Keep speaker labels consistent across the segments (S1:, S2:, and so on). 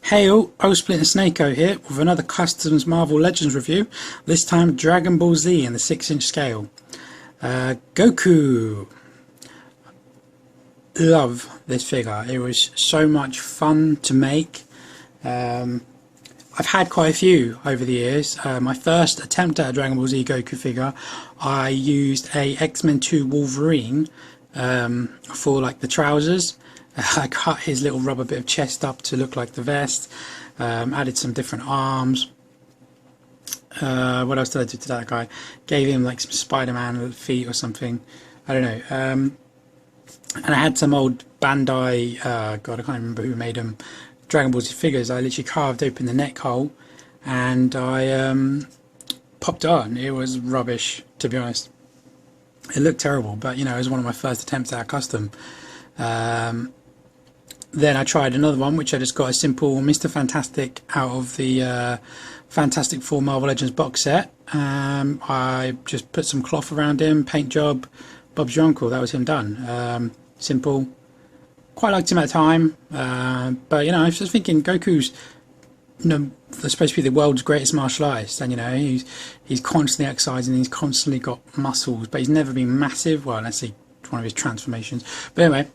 S1: Hey all, Splinter Snakeo here with another Customs Marvel Legends review, this time Dragon Ball Z in the 6-inch scale. Goku! Love this figure, it was so much fun to make. I've had quite a few over the years. My first attempt at a Dragon Ball Z Goku figure, I used a X-Men 2 Wolverine for like the trousers. I cut his little rubber bit of chest up to look like the vest, added some different arms. What else did I do to that guy? Gave him like some Spider-Man feet or something, I don't know. And I had some old Bandai, God I can't remember who made them, Dragon Ball Z figures. I literally carved open the neck hole and I popped it on. It was rubbish, to be honest. It looked terrible, but you know, it was one of my first attempts at a custom. Then I tried another one, which I just got a simple Mr. Fantastic out of the Fantastic Four Marvel Legends box set. I just put some cloth around him, paint job, Bob's your uncle, that was him done. Simple. Quite liked him at the time, but you know, I was just thinking Goku's, you know, supposed to be the world's greatest martial artist, and you know, he's constantly exercising, he's constantly got muscles, but he's never been massive. Well, let's see, one of his transformations. But anyway,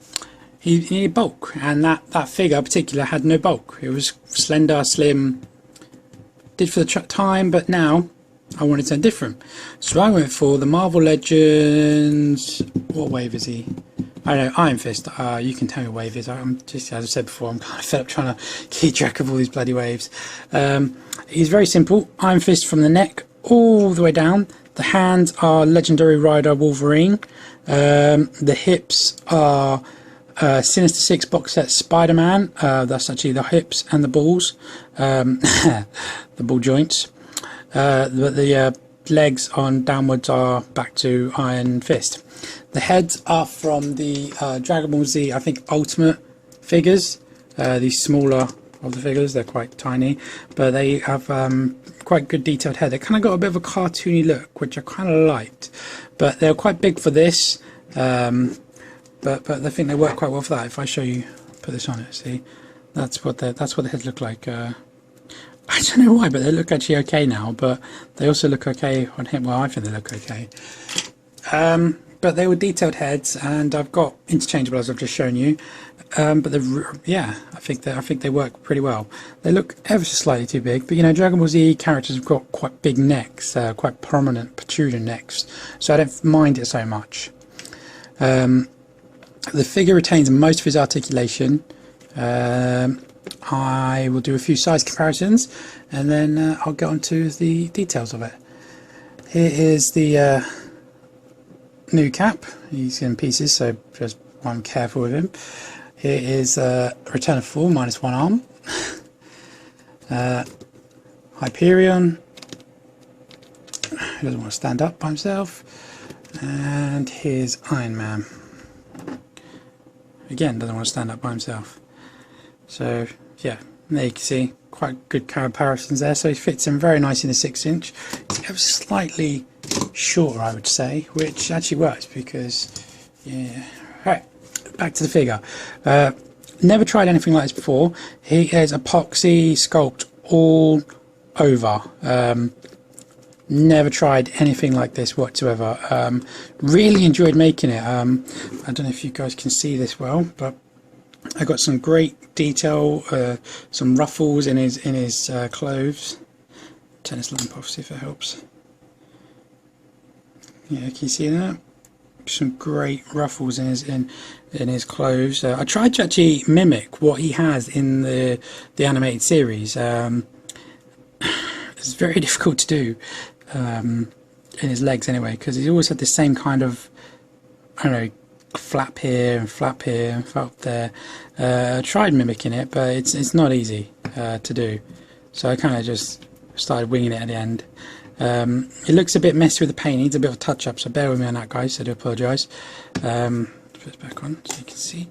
S1: he needed bulk, and that figure in particular had no bulk. It was slender, slim, did for the time, but now I wanted something different. So I went for the Marvel Legends, what wave is he? I don't know, Iron Fist. You can tell me what wave is. I'm just, as I said before, I'm kind of fed up trying to keep track of all these bloody waves. He's very simple. Iron Fist from the neck all the way down. The hands are Legendary Rider Wolverine. The hips are Sinister Six box set Spider-Man. That's actually the hips and the balls, the ball joints. The legs on downwards are back to Iron Fist. The heads are from the Dragon Ball Z, I think, Ultimate figures. These smaller of the figures, they're quite tiny, but they have quite good detailed head. They kind of got a bit of a cartoony look, which I kind of liked, but they're quite big for this. But I think they work quite well for that. If I show you, put this on it, see, that's what the heads look like. I don't know why, but they look actually okay now. But they also look okay on him. Well, I think they look okay. But they were detailed heads, and I've got interchangeable as I've just shown you. But yeah, I think they work pretty well. They look ever so slightly too big, but you know, Dragon Ball Z characters have got quite big necks, quite prominent protruding necks, so I don't mind it so much. The figure retains most of his articulation. I will do a few size comparisons, and then I'll get on to the details of it. Here is the new cap. He's in pieces, so just one careful with him. Here is Return of Form minus one arm. Hyperion. He doesn't want to stand up by himself. And here's Iron Man. Again, doesn't want to stand up by himself. So yeah, there you can see quite good comparisons there. So he fits in very nice in the 6-inch. It's ever slightly shorter, I would say, which actually works because, yeah. Right, back to the figure. Never tried anything like this before. He has epoxy sculpt all over. Never tried anything like this whatsoever. Really enjoyed making it. I don't know if you guys can see this well, but I got some great detail, some ruffles in his clothes. Turn this lamp off, see if it helps. Yeah, can you see that? Some great ruffles in his clothes. I tried to actually mimic what he has in the animated series. It's very difficult to do. In his legs anyway, because he's always had the same kind of, I don't know, flap here and flap there. I tried mimicking it, but it's not easy to do, so I kind of just started winging it at the end. It looks a bit messy with the paint, needs a bit of a touch up, so bear with me on that, guys. I do apologise. Put it back on so you can see.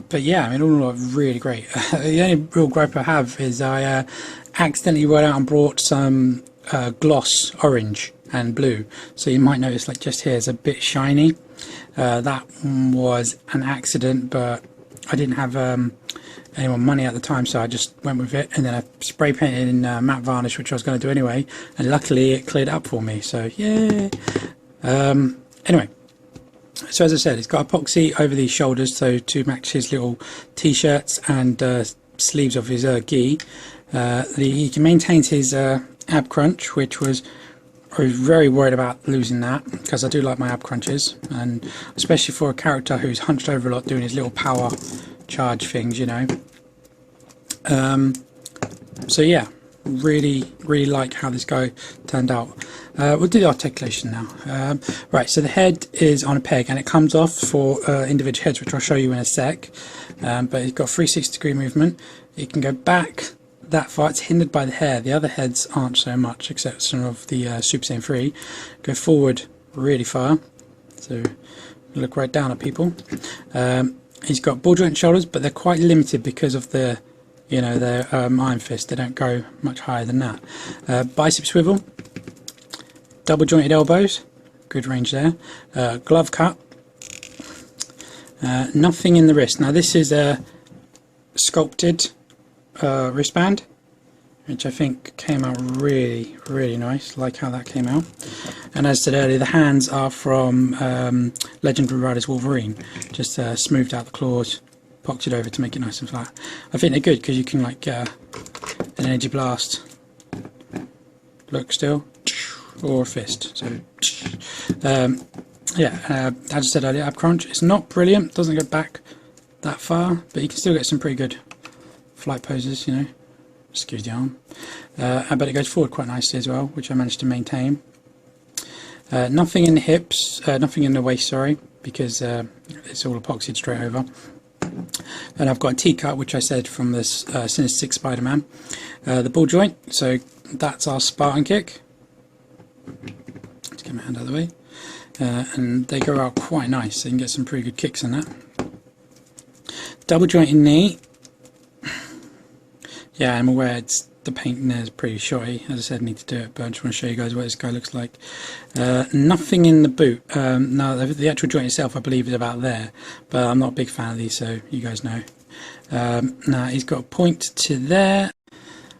S1: But yeah, I mean, all in all, really great. The only real gripe I have is I accidentally went out and brought some gloss orange and blue, so you might notice like just here is a bit shiny. That was an accident, but I didn't have any more money at the time, so I just went with it, and then I spray painted in matte varnish, which I was going to do anyway, and luckily it cleared up for me, so yeah. Anyway, so as I said, it's got epoxy over these shoulders, so to match his little t-shirts and sleeves of his gi. He maintains his ab crunch, which I was very worried about losing that, because I do like my ab crunches, and especially for a character who's hunched over a lot doing his little power charge things, you know. So yeah, really like how this guy turned out. We'll do the articulation now. Right, so the head is on a peg, and it comes off for individual heads, which I'll show you in a sec. But it's got 360-degree movement. It can go back that far. It's hindered by the hair. The other heads aren't so much, except some of the Super Saiyan 3. Go forward really far, so look right down at people. He's got ball joint shoulders, but they're quite limited because of the, you know, their Iron Fist. They don't go much higher than that. Bicep swivel, double jointed elbows, good range there. Glove cut. Nothing in the wrist. Now this is a sculpted wristband, which I think came out really nice. Like how that came out. And as I said earlier, the hands are from Legendary Riders Wolverine, just smoothed out the claws, epoxied over to make it nice and flat. I think they're good because you can like an energy blast look still, or a fist. So yeah, as I said earlier, ab crunch, it's not brilliant, doesn't go back that far, but you can still get some pretty good flight poses, you know. Excuse the arm. But it goes forward quite nicely as well, which I managed to maintain. Nothing in the hips, nothing in the waist, sorry, because it's all epoxied straight over. And I've got a T-cut, which I said from this Sinister 6 Spider-Man. The ball joint, so that's our Spartan kick. Let's get my hand out of the way. And they go out quite nice, so you can get some pretty good kicks in that. Double jointed knee. Yeah, I'm aware the paint in there is pretty shoddy. As I said, I need to do it, but I just want to show you guys what this guy looks like. Nothing in the boot. Now, the actual joint itself, I believe, is about there, but I'm not a big fan of these, so you guys know. Now, he's got a point to there.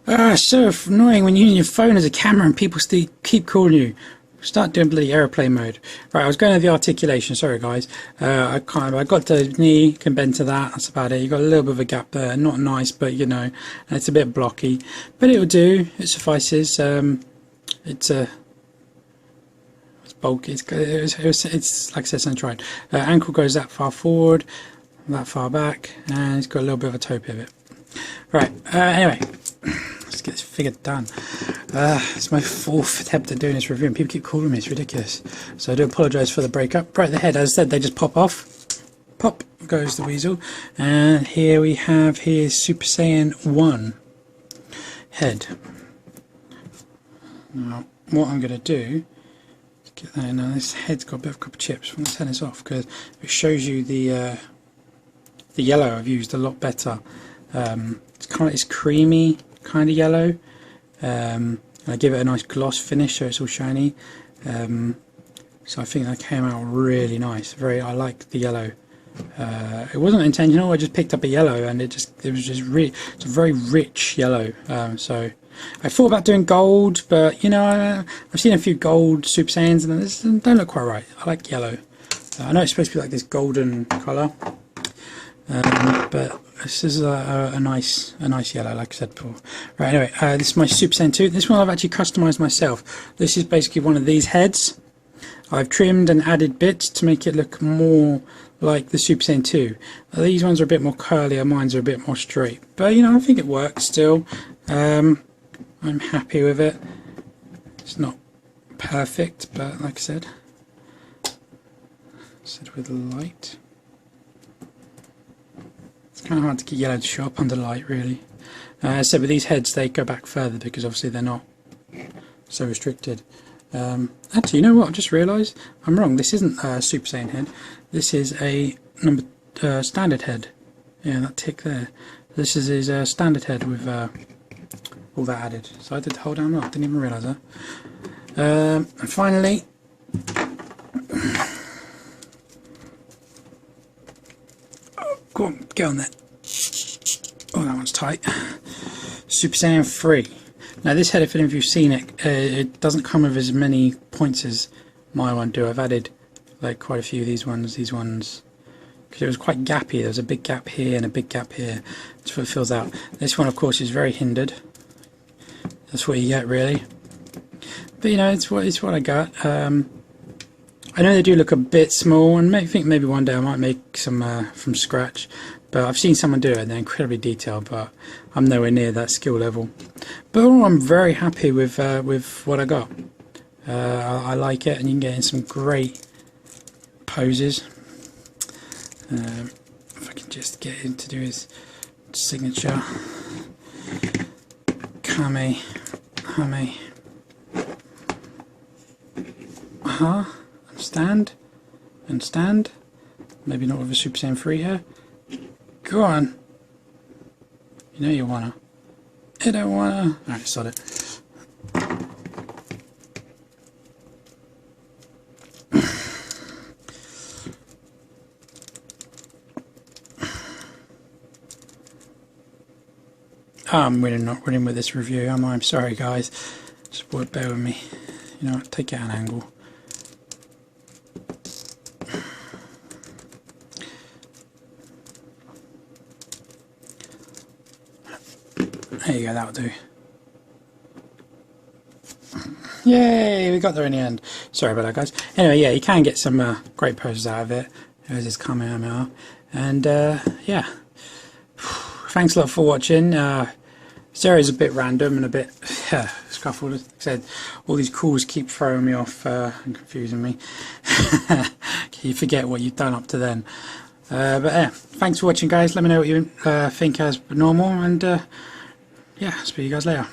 S1: It's so annoying when you're using your phone as a camera and people still keep calling you. Start doing bloody aeroplane mode. Right, I was going to the articulation. Sorry, guys. I got the knee, can bend to that. That's about it. You got a little bit of a gap there. Not nice, but you know, it's a bit blocky. But it'll do. It suffices. It's bulky. It's like I said, something tried. Ankle goes that far forward, that far back, and it's got a little bit of a toe pivot. Right. Anyway. Let's get this figure done. It's my 4th attempt at doing this review and people keep calling me, it's ridiculous. So I do apologise for the breakup. Right, the head, as I said, they just pop off. Pop goes the weasel. And here we have his Super Saiyan 1 head. Now, what I'm going to do, get that in. Now this head's got a bit of a couple of chips. Let's turn this off because it shows you the yellow I've used a lot better. It's creamy kind of yellow. I give it a nice gloss finish so it's all shiny. So I think that came out really nice. I like the yellow. It wasn't intentional. I just picked up a yellow and it's a very rich yellow. So I thought about doing gold, but you know, I've seen a few gold Super Saiyans and this don't look quite right. I like yellow. I know it's supposed to be like this golden colour, but this is a nice yellow, like I said before. Right, anyway, this is my Super Saiyan 2. This one I've actually customised myself. This is basically one of these heads. I've trimmed and added bits to make it look more like the Super Saiyan 2. These ones are a bit more curlier, mine's are a bit more straight. But, you know, I think it works still. I'm happy with it. It's not perfect, but like I said with light. It's kind of hard to get yellow to show up under light, really. As I said, with these heads, they go back further because obviously they're not so restricted. Actually, you know what? I've just realised I'm wrong. This isn't a Super Saiyan head. This is a standard head. Yeah, that tick there. This is his standard head with all that added. So I did the whole damn lot. Didn't even realise that. And finally, Go on, get on there. Oh, that one's tight. Super Saiyan 3. Now this head, if any of you've seen it, it doesn't come with as many points as my one do. I've added like quite a few of these ones, because it was quite gappy. There was a big gap here and a big gap here. That's what it fills out. This one, of course, is very hindered. That's what you get, really. But you know, it's what I got. I know they do look a bit small, and I think maybe one day I might make some from scratch. But I've seen someone do it, and they're incredibly detailed, but I'm nowhere near that skill level. But overall, I'm very happy with what I got. I like it, and you can get in some great poses. If I can just get him to do his signature. Kame, Hame. And stand. Maybe not with a Super Saiyan 3 here. Go on. You know you wanna. You don't wanna. Alright, sod it. I'm really not running with this review, am I? I'm sorry, guys. Just bear with me. You know what? Take it at an angle. There you go, that'll do. Yay, we got there in the end. Sorry about that, guys. Anyway, yeah, you can get some great poses out of it. There's this Kamehameha. And yeah, thanks a lot for watching. Series a bit random and a bit scuffled. Like I said, all these calls keep throwing me off and confusing me. You forget what you've done up to then. But yeah, thanks for watching, guys. Let me know what you think as normal, and yeah, speak to you guys later.